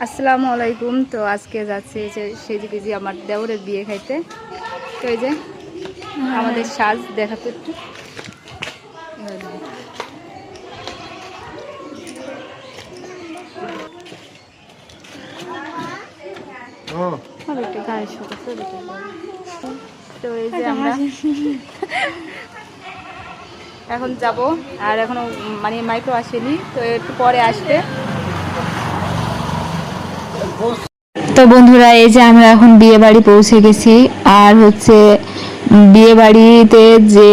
আসসালামু আলাইকুম। তো আজকে যাচ্ছে সেজি কেজি আমার দেওরের বিয়ে খাইতে। তো এই যে আমাদের সাজ দেখাতে একটু তো এই যে আমরা এখন যাব, আর এখনো মানে মাইক্রো আসেনি, তো একটু পরে আসবে। তো বন্ধুরা, এই যে আমরা এখন বিয়ে বাড়ি পৌঁছে গেছি। আর হচ্ছে বিয়ে বাড়িতে যে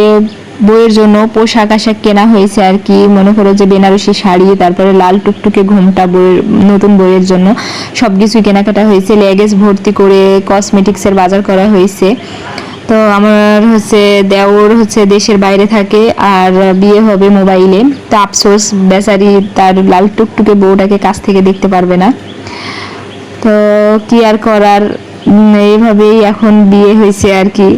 বইয়ের জন্য পোশাক আশাক কেনা হয়েছে আর কি, মনে করো যে বেনারসি শাড়ি, তারপরে লাল টুকটুকে ঘোমটা বইয়ের নতুন বইয়ের জন্য সব কিছুই কেনাকাটা হয়েছে। লেগেজ ভর্তি করে কসমেটিক্সের বাজার করা হয়েছে। তো আমার হচ্ছে দেওর হচ্ছে দেশের বাইরে থাকে, আর বিয়ে হবে মোবাইলে। তো আফসোস, বেচারি তার লাল টুকটুকে বউটাকে কাছ থেকে দেখতে পারবে না। তো কি আর করার, এইভাবেই এখন বিয়ে হয়েছে আর কি।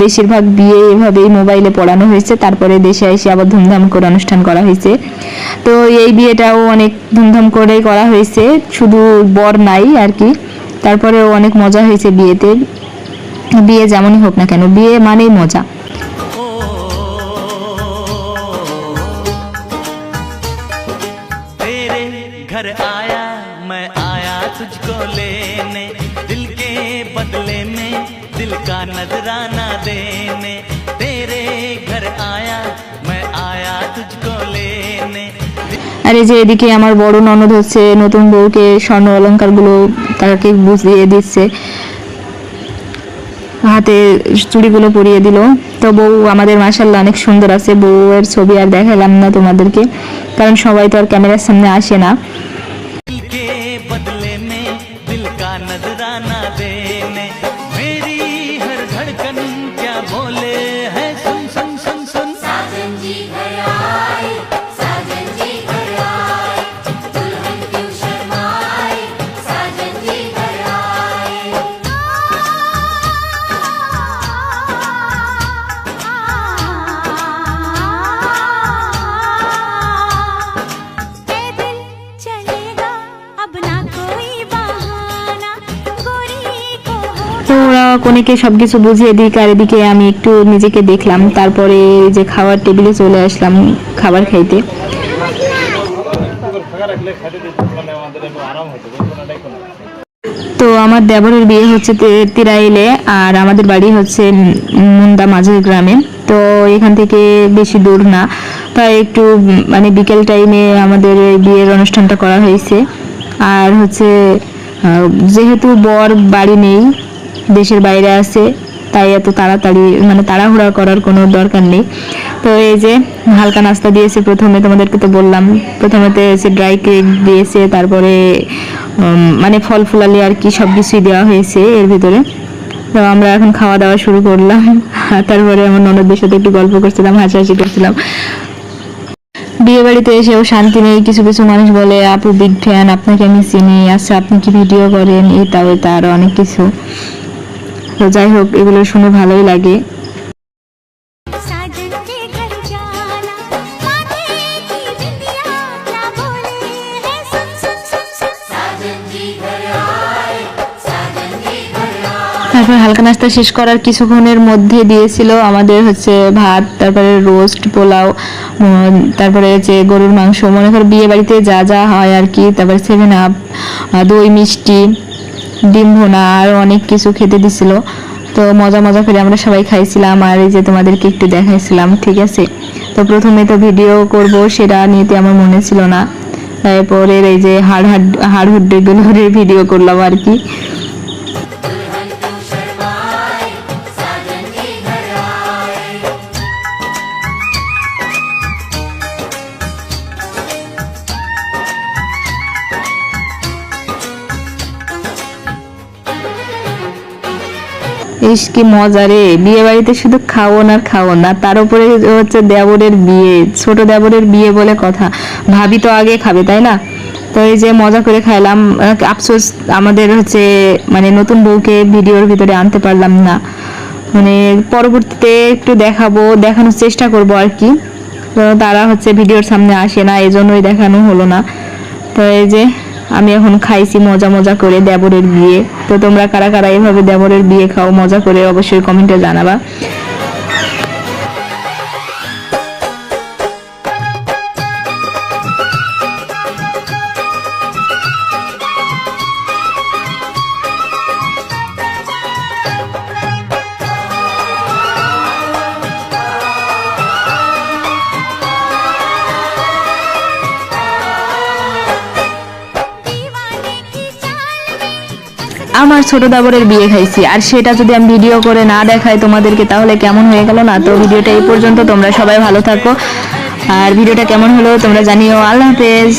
বেশিরভাগ বিয়ে এভাবেই মোবাইলে পড়ানো হয়েছে, তারপরে দেশে এসে আবার ধুমধাম করে অনুষ্ঠান করা হয়েছে। তো এই বিয়েটাও অনেক ধুমধাম করে করা হয়েছে, শুধু বর নাই আর কি। তারপরেও অনেক মজা হয়েছে বিয়েতে। বিয়ে যেমনই হোক না কেন, বিয়ে মানেই মজা। घर आया मैं आया तुझको लेने, दिल के बदले में दिल का नजराना देने। तेरे घर आया मैं आया तुझको लेने। আর এই যে এদিকে আমার বড় ননদ হচ্ছে নতুন বউকে স্বর্ণ অলংকারগুলো তাকে বুঝিয়ে দিচ্ছে, হাতে চুড়িগুলো পরিয়ে দিল। তো বউ আমাদের মাশাআল্লাহ অনেক সুন্দর আছে। বউয়ের ছবি আর দেখালাম না তোমাদেরকে, কারণ সবাই তো আর ক্যামেরার সামনে আসে না। दिल के बदले में दिल का नजराना देने। मेरी हर धड़कन क्या बोले है, सुन सुन सुन सुन। साजन जी घर आए, साजन जी घर आए, दुल्हन क्यों शर्माए, साजन जी घर आए। पैदल चलेगा अब ना कोई बहाना, गोरी को তো ওরা কোনেকে সবকিছু বুঝিয়ে দিক, আর এদিকে আমি একটু নিজেকে দেখলাম। তারপরে যে খাওয়ার টেবিলে চলে আসলাম খাবার খাইতে। তো আমার দেবরের বিয়ে হচ্ছে তিরাইলে, আর আমাদের বাড়ি হচ্ছে মুন্দা মাঝের গ্রামে। তো এখান থেকে বেশি দূর না, তাই একটু মানে বিকেল টাইমে আমাদের এই বিয়ের অনুষ্ঠানটা করা হয়েছে। আর হচ্ছে যেহেতু বর বাড়ি নেই, দেশের বাইরে আছে, তাই এত তাড়াতাড়ি মানে তাড়াহুড়া করার কোনো দরকার নেই। তো এই যে হালকা নাস্তা দিয়েছে প্রথমে, তোমাদেরকে তো বললাম। প্রথমেতে এসে ড্রাই কেক দিয়েছে, তারপরে মানে ফল ফুলালি আর কি সব কিছুই দেওয়া হয়েছে এর ভিতরে। তো আমরা এখন খাওয়া দাওয়া শুরু করলাম। তারপরে আমার ননদদের সাথে একটু গল্প করছিলাম, হাসাহাসি করছিলাম। বিয়ে বাড়িতে এসেও শান্তি নেই। কিছু কিছু মানুষ বলে, আপু বিগ ফ্যান, আপনাকে আমি চিনি, আচ্ছা আপনি কি ভিডিও করেন, এটা ওইটা আরো অনেক কিছু। তো যাই হোক, এগুলো শুনে ভালোই লাগে। साजन के घर जाना, माथे की बिंदिया क्या बोले है, सुन सुन सुन सुन। साजन जी घर आए, साजन जी घर आए। তারপর হালকা নাস্তা শেষ করার কিছুক্ষণের মধ্যে দিয়েছিল আমাদের হচ্ছে ভাত, তারপরে রোস্ট, পোলাও, তারপরে হচ্ছে গরুর মাংস, মনে করো বিয়ে বাড়িতে যা যা হয় আর কি। তারপরে 7 আপ, দই মিষ্টি, ডিম ভুনা, আর অনেক কিছু খেতে দিছিল। তো মজা মজা করে আমরা সবাই খাইছিলাম। আর এই যে তোমাদেরকে একটু দেখাইছিলাম, ঠিক আছে। তো প্রথমে তো ভিডিও করব সেটা নিয়ে আমার মনে ছিল না, তারপরে এই যে হাড় হুড্ডিগুলোর ভিডিও করলাম আর কি। दुल्हन क्यों शर्माए, साजन जी घर आए। ইস কি মজা রে, বিয়ে বাড়িতে শুধু খাওন আর খাওন, আর তার উপরে হচ্ছে দেবরের বিয়ে, ছোট দেবরের বিয়ে বলে কথা। ভাবি তো আগে খাবে, তাই না? তো এই যে মজা করে খাইলাম। আফসোস আমাদের হচ্ছে মানে নতুন বউকে ভিডিওর ভিতরে আনতে পারলাম না, মানে পরবর্তীতে একটু দেখানোর চেষ্টা করব আর কি। তো তারা হচ্ছে ভিডিওর সামনে আসে না, এজন্যই দেখানো হলো না। তো এই যে আমি এখন খাইছি মজা মজা করে দেবরের বিয়ে। তো তোমরা কারা কারা এইভাবে দেবরের বিয়ে খাও মজা করে অবশ্যই কমেন্টে জানাবা। दीवाने की चाल में আমার ছোট দেবরের বিয়ে খাইছি, আর সেটা যদি আমি ভিডিও করে না দেখাই তোমাদেরকে তাহলে কেমন হয়ে গেল না। তো ভিডিওটা এই পর্যন্ত, তোমরা সবাই ভালো থাকো, আর ভিডিওটা কেমন হলো তোমরা জানিও। আল্লাহ হাফেজ।